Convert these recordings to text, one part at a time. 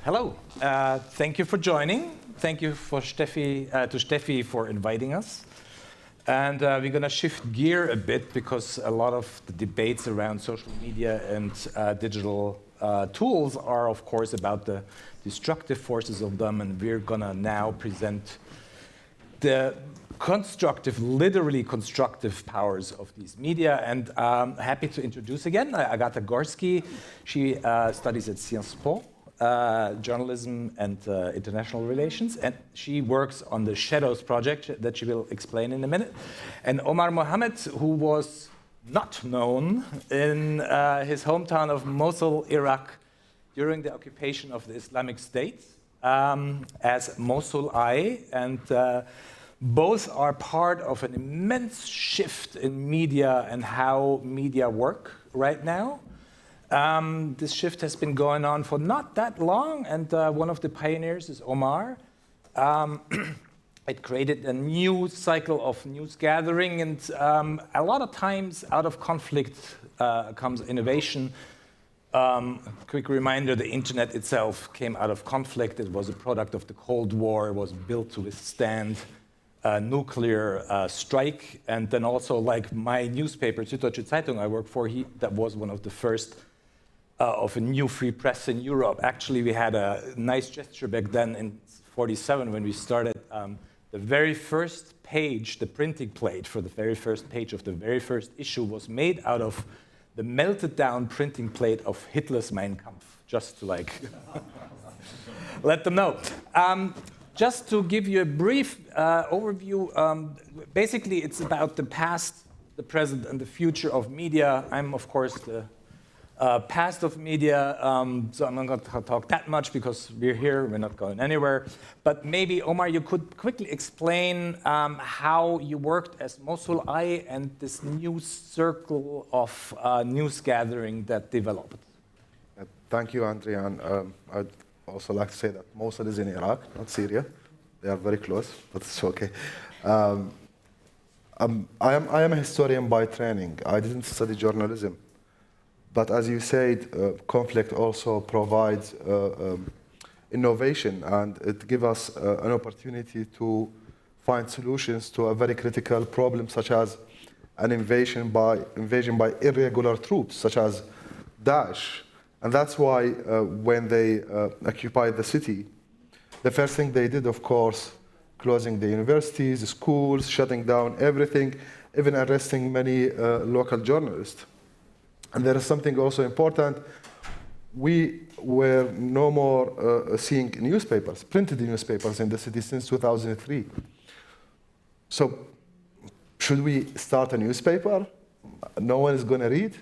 Hello. Thank you for joining. Thank you for Steffi for inviting us. And we're going to shift gear a bit because a lot of the debates around social media and digital tools are, of course, about the destructive forces of them. And we're going to now present the constructive, literally constructive powers of these media. And happy to introduce again Agatha Gorski. She studies at Sciences Po. Journalism and international relations, and she works on the Shadows project that she will explain in a minute. And Omar Mohammed, who was not known in his hometown of Mosul, Iraq, during the occupation of the Islamic State as Mosul Eye, and both are part of an immense shift in media and how media work right now. This shift has been going on for not that long, and one of the pioneers is Omar. It created a new cycle of news gathering, and a lot of times out of conflict comes innovation. Quick reminder, the internet itself came out of conflict. It was a product of the Cold War. It was built to withstand nuclear strike. And then also, like my newspaper, Süddeutsche Zeitung I work for, that was one of the first of a new free press in Europe. Actually, we had a nice gesture back then in '47 when we started. The very first page, the printing plate for the very first page of the very first issue was made out of the melted down printing plate of Hitler's Mein Kampf, just to like let them know. Just to give you a brief overview, basically it's about the past, the present, and the future of media. I'm, of course, the past of media, so I'm not going to talk that much because we're here, we're not going anywhere. But maybe, Omar, you could quickly explain how you worked as Mosul Eye and this new circle of news gathering that developed. Thank you, Andre. And I'd also like to say that Mosul is in Iraq, not Syria. They are very close, but it's okay. I am a historian by training. I didn't study journalism. But as you said, conflict also provides innovation, and it gives us an opportunity to find solutions to a very critical problem, such as an invasion by irregular troops, such as Daesh. And that's why when they occupied the city, the first thing they did, of course, closing the universities, the schools, shutting down everything, even arresting many local journalists. And there is something also important. We were no more seeing newspapers, printed newspapers in the city since 2003. So should we start a newspaper? No one is going to read.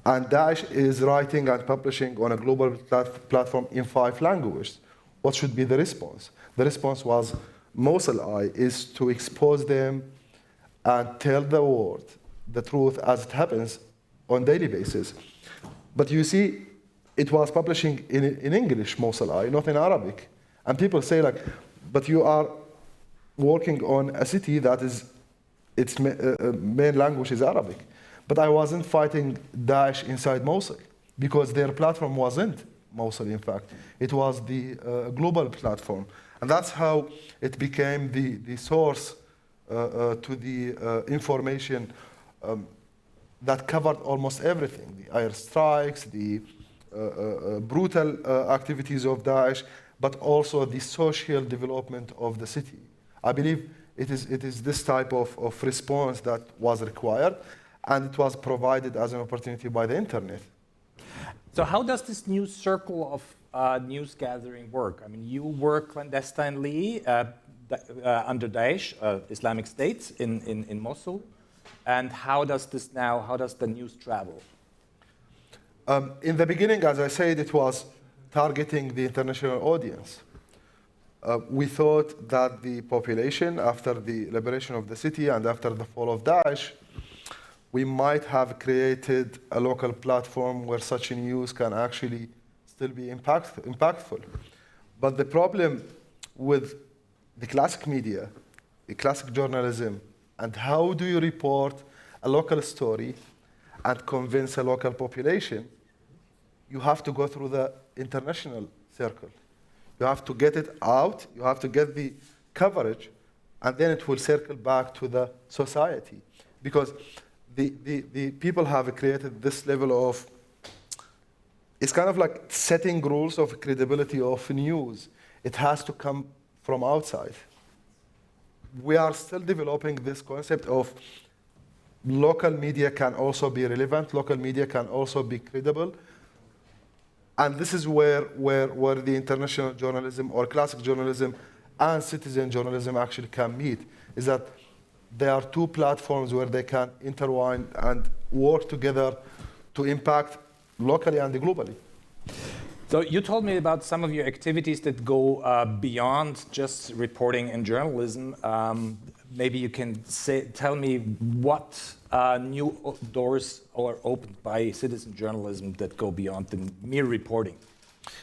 And Daesh is writing and publishing on a global platform in 5 languages. What should be the response? The response was Mosul Eye is to expose them and tell the world the truth as it happens on daily basis. But you see, it was publishing in English, Mosul Eye, not in Arabic. And people say like, but you are working on a city that is, its main language is Arabic. But I wasn't fighting Daesh inside Mosul because their platform wasn't Mosul, in fact. It was the global platform. And that's how it became the source to the information that covered almost everything, the airstrikes, the brutal activities of Daesh, but also the social development of the city. I believe it is this type of response that was required, and it was provided as an opportunity by the internet. So how does this new circle of news gathering work? I mean, you work clandestinely under Daesh, Islamic State in Mosul. And how does the news travel? In the beginning, as I said, it was targeting the international audience. We thought that the population, after the liberation of the city and after the fall of Daesh, we might have created a local platform where such news can actually still be impactful. But the problem with the classic media, the classic journalism, and how do you report a local story and convince a local population? You have to go through the international circle. You have to get it out, you have to get the coverage, and then it will circle back to the society. Because the people have created this level of, it's kind of like setting rules of credibility of news. It has to come from outside. We are still developing this concept of local media can also be relevant, local media can also be credible. And this is where the international journalism or classic journalism and citizen journalism actually can meet, is that there are two platforms where they can intertwine and work together to impact locally and globally. So you told me about some of your activities that go beyond just reporting and journalism. Maybe you can tell me what new doors are opened by citizen journalism that go beyond the mere reporting.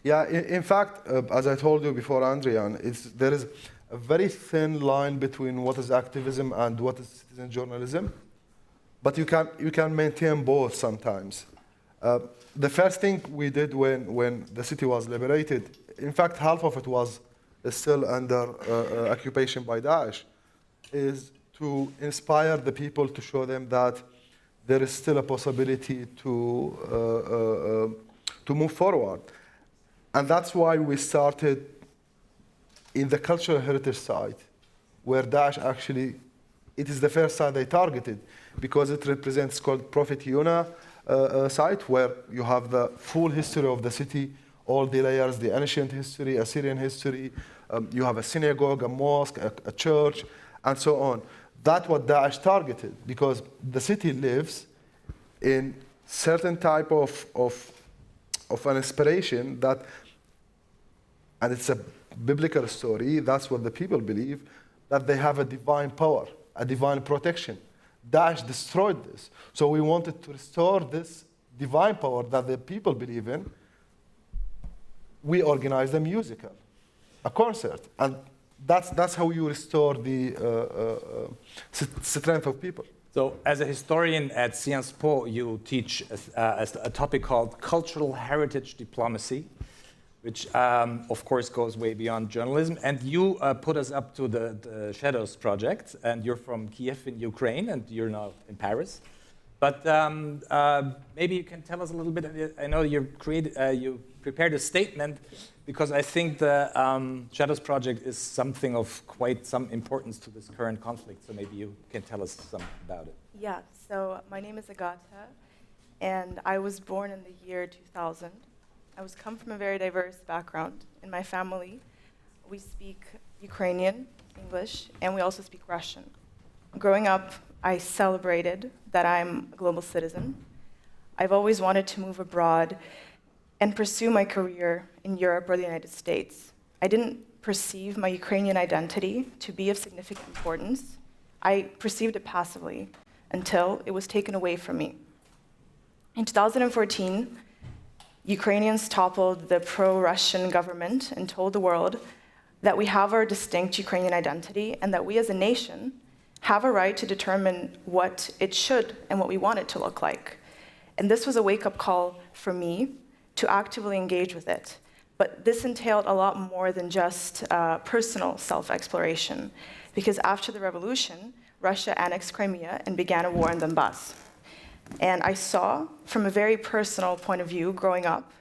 Yeah, in fact, as I told you before, Andrian, there is a very thin line between what is activism and what is citizen journalism, but you can maintain both sometimes. The first thing we did when the city was liberated, in fact, half of it was still under occupation by Daesh, is to inspire the people, to show them that there is still a possibility to move forward. And that's why we started in the cultural heritage side, where Daesh actually, it is the first site they targeted, because it represents called Prophet Yuna site, where you have the full history of the city, all the layers, the ancient history, Assyrian history, you have a synagogue, a mosque, a church, and so on. That's what Daesh targeted, because the city lives in certain type of an inspiration that, and it's a biblical story, that's what the people believe, that they have a divine power, a divine protection. Daesh destroyed this. So we wanted to restore this divine power that the people believe in. We organized a musical, a concert, and that's how you restore the strength of people. So as a historian at Sciences Po, you teach a topic called cultural heritage diplomacy, which of course goes way beyond journalism. And you put us up to the Shadows project, and you're from Kiev in Ukraine, and you're now in Paris. But maybe you can tell us a little bit. I know you prepared a statement, because I think the Shadows project is something of quite some importance to this current conflict. So maybe you can tell us something about it. Yeah, so my name is Agatha, and I was born in the year 2000. I come from a very diverse background. In my family, we speak Ukrainian, English, and we also speak Russian. Growing up, I celebrated that I'm a global citizen. I've always wanted to move abroad and pursue my career in Europe or the United States. I didn't perceive my Ukrainian identity to be of significant importance. I perceived it passively until it was taken away from me. In 2014, Ukrainians toppled the pro-Russian government and told the world that we have our distinct Ukrainian identity and that we as a nation have a right to determine what it should and what we want it to look like. And this was a wake-up call for me to actively engage with it. But this entailed a lot more than just personal self-exploration, because after the revolution, Russia annexed Crimea and began a war in Donbass. And I saw, from a very personal point of view, growing up,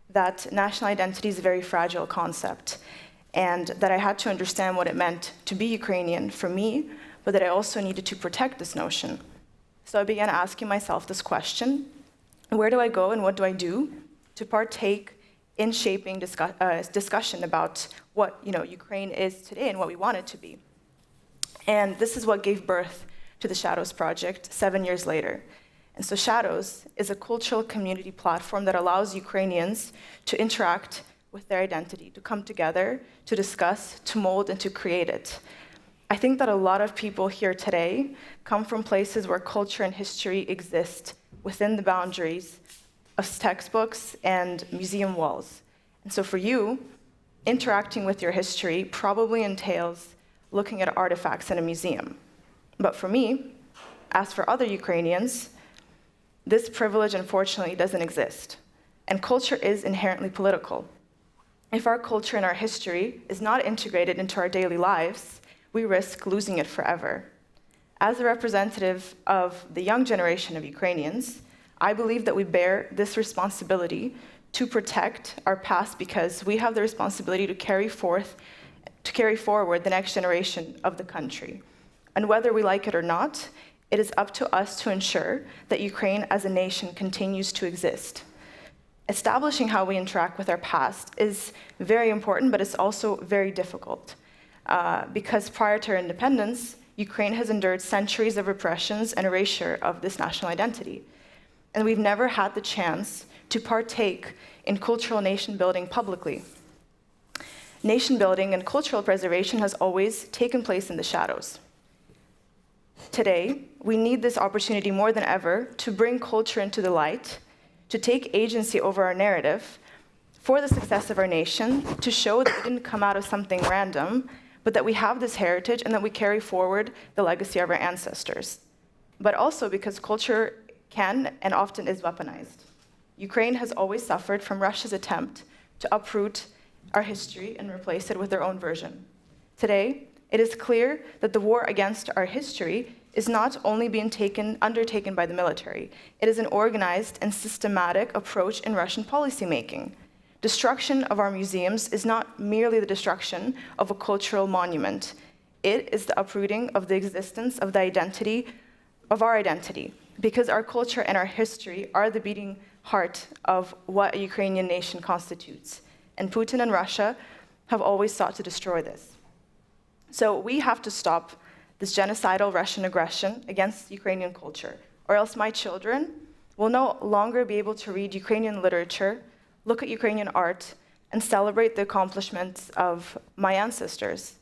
that national identity is a very fragile concept, and that I had to understand what it meant to be Ukrainian for me, but that I also needed to protect this notion. So I began asking myself this question: where do I go and what do I do to partake in shaping discussion about what Ukraine is today and what we want it to be? And this is what gave birth to the Shadows Project 7 years later. And so Shadows is a cultural community platform that allows Ukrainians to interact with their identity, to come together, to discuss, to mold, and to create it. I think that a lot of people here today come from places where culture and history exist within the boundaries of textbooks and museum walls. And so for you, interacting with your history probably entails looking at artifacts in a museum. But for me, as for other Ukrainians, this privilege, unfortunately, doesn't exist. And culture is inherently political. If our culture and our history is not integrated into our daily lives, we risk losing it forever. As a representative of the young generation of Ukrainians, I believe that we bear this responsibility to protect our past because we have the responsibility to carry forward the next generation of the country. And whether we like it or not, it is up to us to ensure that Ukraine as a nation continues to exist. Establishing how we interact with our past is very important, but it's also very difficult. Because prior to our independence, Ukraine has endured centuries of repressions and erasure of this national identity. And we've never had the chance to partake in cultural nation building publicly. Nation building and cultural preservation has always taken place in the shadows. Today, we need this opportunity more than ever to bring culture into the light, to take agency over our narrative for the success of our nation, to show that we didn't come out of something random, but that we have this heritage and that we carry forward the legacy of our ancestors. But also because culture can and often is weaponized. Ukraine has always suffered from Russia's attempt to uproot our history and replace it with their own version. Today, it is clear that the war against our history is not only being undertaken by the military, it is an organized and systematic approach in Russian policymaking. Destruction of our museums is not merely the destruction of a cultural monument. It is the uprooting of the existence of the identity, of our identity, because our culture and our history are the beating heart of what a Ukrainian nation constitutes. And Putin and Russia have always sought to destroy this. So we have to stop this genocidal Russian aggression against Ukrainian culture, or else my children will no longer be able to read Ukrainian literature, look at Ukrainian art, and celebrate the accomplishments of my ancestors.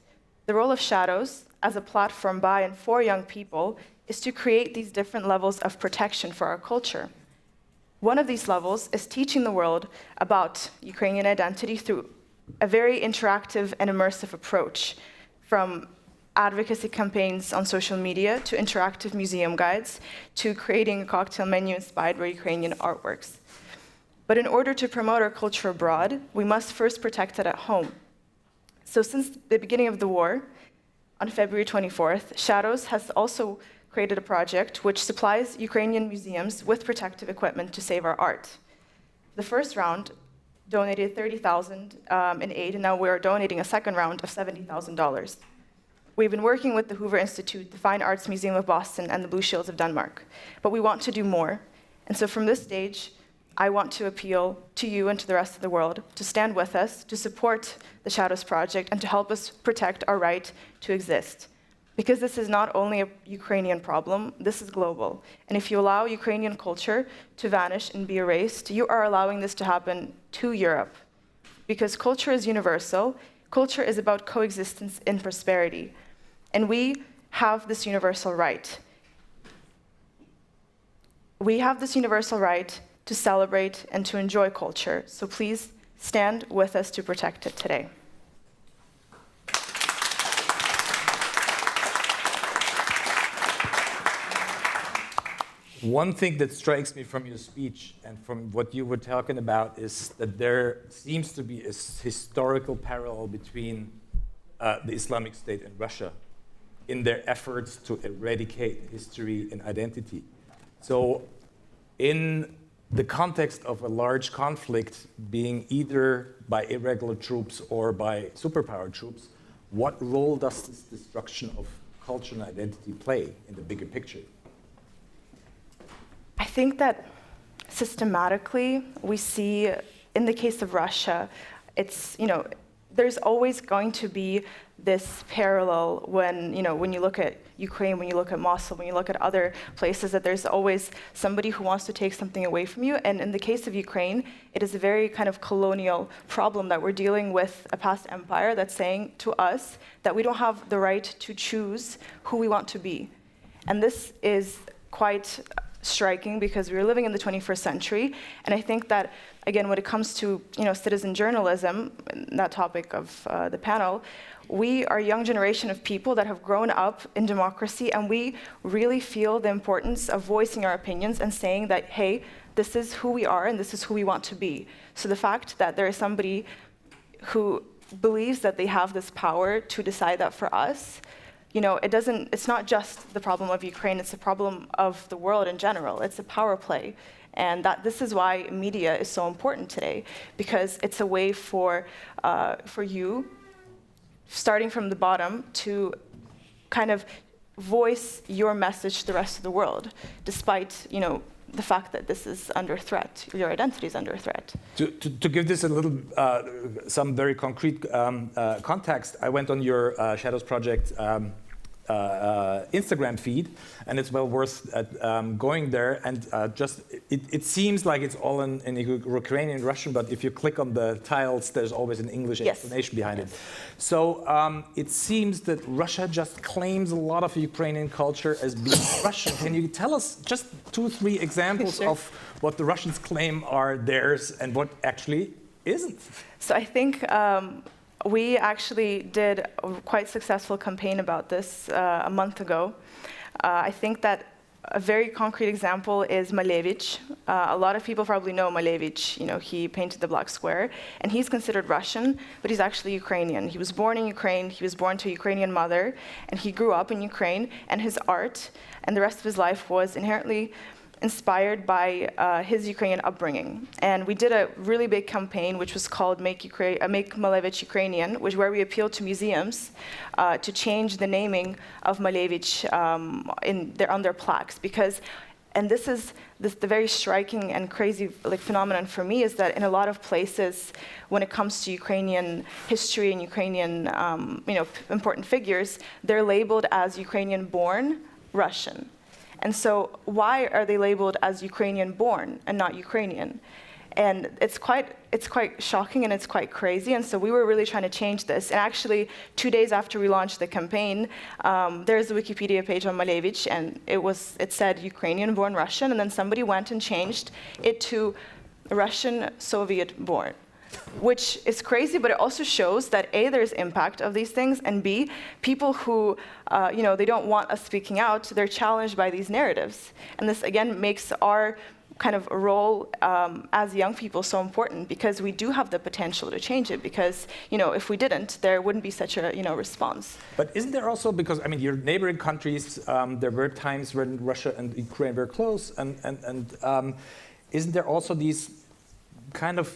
The role of Shadows as a platform by and for young people is to create these different levels of protection for our culture. One of these levels is teaching the world about Ukrainian identity through a very interactive and immersive approach, from advocacy campaigns on social media to interactive museum guides to creating a cocktail menu inspired by Ukrainian artworks. But in order to promote our culture abroad, we must first protect it at home. So since the beginning of the war, on February 24th, Shadows has also created a project which supplies Ukrainian museums with protective equipment to save our art. The first round donated $30,000 in aid, and now we're donating a second round of $70,000. We've been working with the Hoover Institute, the Fine Arts Museum of Boston, and the Blue Shields of Denmark. But we want to do more. And so from this stage, I want to appeal to you and to the rest of the world to stand with us, to support the Shadows Project, and to help us protect our right to exist. Because this is not only a Ukrainian problem, this is global. And if you allow Ukrainian culture to vanish and be erased, you are allowing this to happen to Europe. Because culture is universal, culture is about coexistence in prosperity. And we have this universal right. We have this universal right to celebrate and to enjoy culture. So please stand with us to protect it today. One thing that strikes me from your speech and from what you were talking about is that there seems to be a historical parallel between the Islamic State and Russia in their efforts to eradicate history and identity. So in the context of a large conflict being either by irregular troops or by superpower troops, what role does this destruction of culture and identity play in the bigger picture? I think that systematically we see, in the case of Russia, it's, there's always going to be this parallel when you look at Ukraine, when you look at Mosul, when you look at other places, that there's always somebody who wants to take something away from you. And in the case of Ukraine, it is a very kind of colonial problem that we're dealing with a past empire that's saying to us that we don't have the right to choose who we want to be. And this is quite striking because we're living in the 21st century. And I think that, again, when it comes to citizen journalism, that topic of the panel, we are a young generation of people that have grown up in democracy, and we really feel the importance of voicing our opinions and saying that, hey, this is who we are and this is who we want to be. So the fact that there is somebody who believes that they have this power to decide that for us, it's not just the problem of Ukraine, it's a problem of the world in general. It's a power play. And this is why media is so important today, because it's a way for you, starting from the bottom, to kind of voice your message to the rest of the world, despite the fact that this is under threat, your identity is under threat. To give this a little, some very concrete context, I went on your Shadows Project Instagram feed, and it's well worth going there. And it seems like it's all in Ukrainian, Russian, but if you click on the tiles, there's always an English explanation behind it. So it seems that Russia just claims a lot of Ukrainian culture as being Russian. Can you tell us just 2 or 3 examples of what the Russians claim are theirs and what actually isn't? So I think we actually did a quite successful campaign about this a month ago. I think that a very concrete example is Malevich. A lot of people probably know Malevich. He painted the Black Square, and he's considered Russian, but he's actually Ukrainian. He was born in Ukraine, he was born to a Ukrainian mother, and he grew up in Ukraine, and his art and the rest of his life was inherently inspired by his Ukrainian upbringing. And we did a really big campaign, which was called Make Malevich Ukrainian, where we appealed to museums to change the naming of Malevich on their plaques. And this is the very striking and crazy phenomenon for me, is that in a lot of places, when it comes to Ukrainian history and Ukrainian important figures, they're labeled as Ukrainian-born Russian. And so why are they labeled as Ukrainian-born and not Ukrainian? And it's quite shocking and it's quite crazy. And so we were really trying to change this. And actually, 2 days after we launched the campaign, there's a Wikipedia page on Malevich, and it said Ukrainian-born Russian, and then somebody went and changed it to Russian Soviet-born, which is crazy, but it also shows that A, there's impact of these things, and B, people who, they don't want us speaking out, they're challenged by these narratives. And this, again, makes our kind of role as young people so important, because we do have the potential to change it, because, if we didn't, there wouldn't be such a, response. But isn't there also, because, your neighboring countries, there were times when Russia and Ukraine were close, and isn't there also these kind of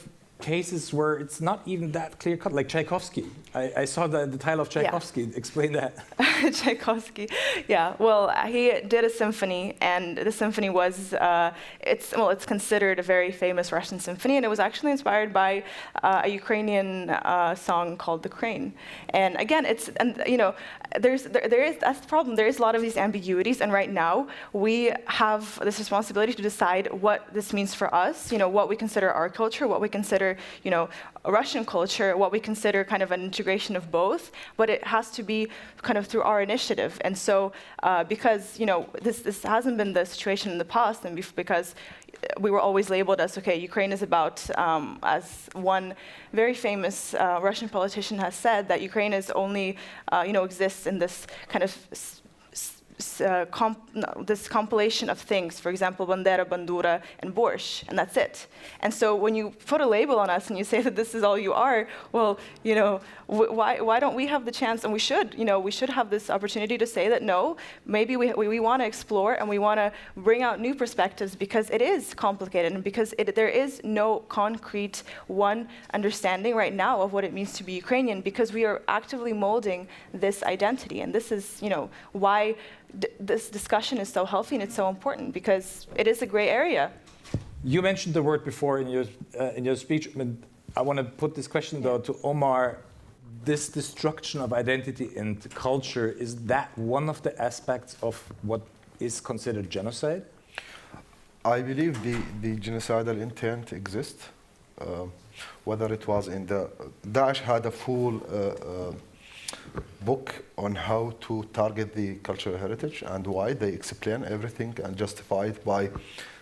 cases where it's not even that clear-cut, like Tchaikovsky. I saw the title of Tchaikovsky. Yeah. Explain that. Tchaikovsky, yeah. Well, he did a symphony, and the symphony was, it's considered a very famous Russian symphony, and it was actually inspired by a Ukrainian song called The Crane. And again, that's the problem. There is a lot of these ambiguities, and right now we have this responsibility to decide what this means for us, what we consider our culture, what we consider Russian culture, what we consider kind of an integration of both, but it has to be kind of through our initiative. And so because this hasn't been the situation in the past, and because we were always labeled as, okay, Ukraine is about, as one very famous Russian politician has said, that Ukraine is only, exists in this kind of this compilation of things, for example, bandera, bandura, and borscht, and that's it. And so when you put a label on us and you say that this is all you are, well, why don't we have the chance, and we should have this opportunity to say that no, maybe we want to explore and we want to bring out new perspectives, because it is complicated, and because there is no concrete one understanding right now of what it means to be Ukrainian, because we are actively molding this identity. And this is why this discussion is so healthy and it's so important, because it is a gray area. You mentioned the word before in your speech. I want to put this question though to Omar. This destruction of identity and culture, is that one of the aspects of what is considered genocide? I believe the genocidal intent exists. Whether it was in Daesh had a full book on how to target the cultural heritage and why. They explain everything and justify it by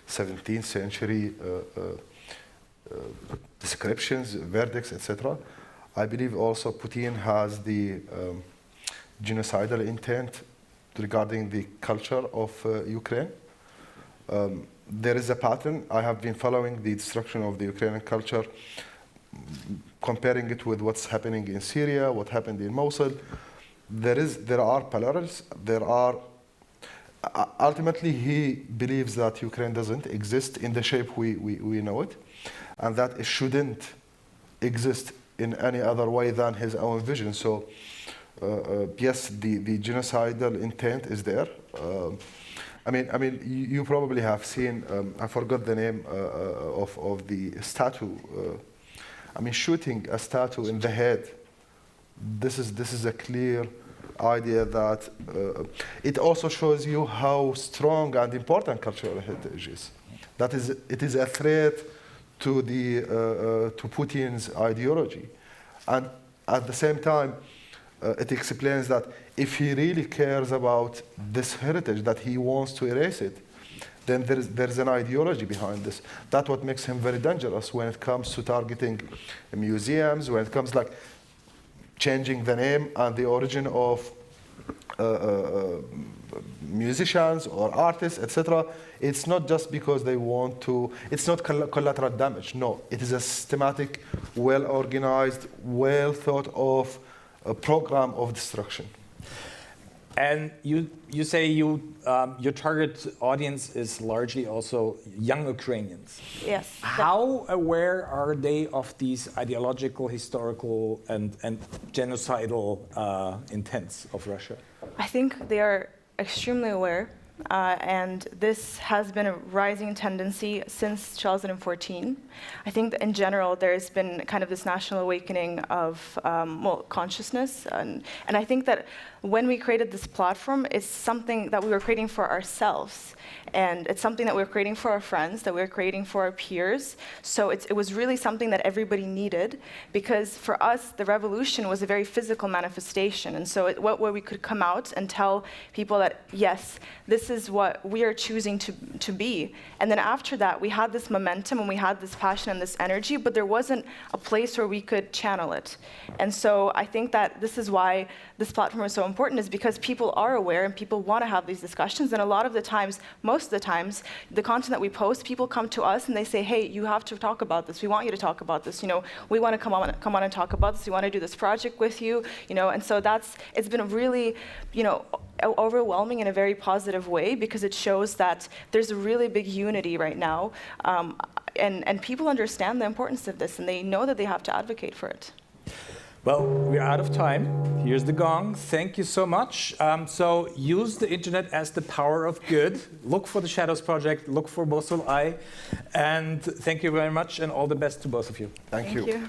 17th century descriptions, verdicts, etc. I believe also Putin has the genocidal intent regarding the culture of Ukraine. There is a pattern. I have been following the destruction of the Ukrainian culture comparing it with what's happening in Syria, what happened in Mosul, there are parallels. Ultimately, he believes that Ukraine doesn't exist in the shape we know it, and that it shouldn't exist in any other way than his own vision. So, yes, the genocidal intent is there. I mean, you probably have seen. I forgot the name of the statue. I mean, shooting a statue in the head. This is a clear idea that it also shows you how strong and important cultural heritage is. That is, it is a threat to to Putin's ideology, and at the same time, it explains that if he really cares about this heritage, that he wants to erase it, then there's an ideology behind this. That's what makes him very dangerous when it comes to targeting museums, when it comes like changing the name and the origin of musicians or artists, etc. It's not just because they want to, it's not collateral damage. No, it is a systematic, well-organized, well-thought-of program of destruction. And you say your target audience is largely also young Ukrainians. Yes. How aware are they of these ideological, historical, and genocidal intents of Russia? I think they are extremely aware, and this has been a rising tendency since 2014. I think that in general there's been kind of this national awakening of consciousness, and I think that when we created this platform, it's something that we were creating for ourselves, and it's something that we were creating for our friends, that we were creating for our peers. So it was really something that everybody needed, because for us, the revolution was a very physical manifestation. And so where we could come out and tell people that, yes, this is what we are choosing to be. And then after that, we had this momentum and we had this passion and this energy, but there wasn't a place where we could channel it. And so I think that this is why this platform is so important, is because people are aware and people want to have these discussions. And a lot of the times, most of the times, the content that we post, people come to us and they say, hey, you have to talk about this. We want you to talk about this. You know, we want to come on and talk about this. We want to do this project with you. You know, and so it's been a really, you know, overwhelming in a very positive way, because it shows that there's a really big unity right now, and people understand the importance of this, and they know that they have to advocate for it. Well, we're out of time. Here's the gong. Thank you so much. So use the internet as the power of good. Look for the Shadows Project. Look for Mosul Eye. And thank you very much, and all the best to both of you. Thank you.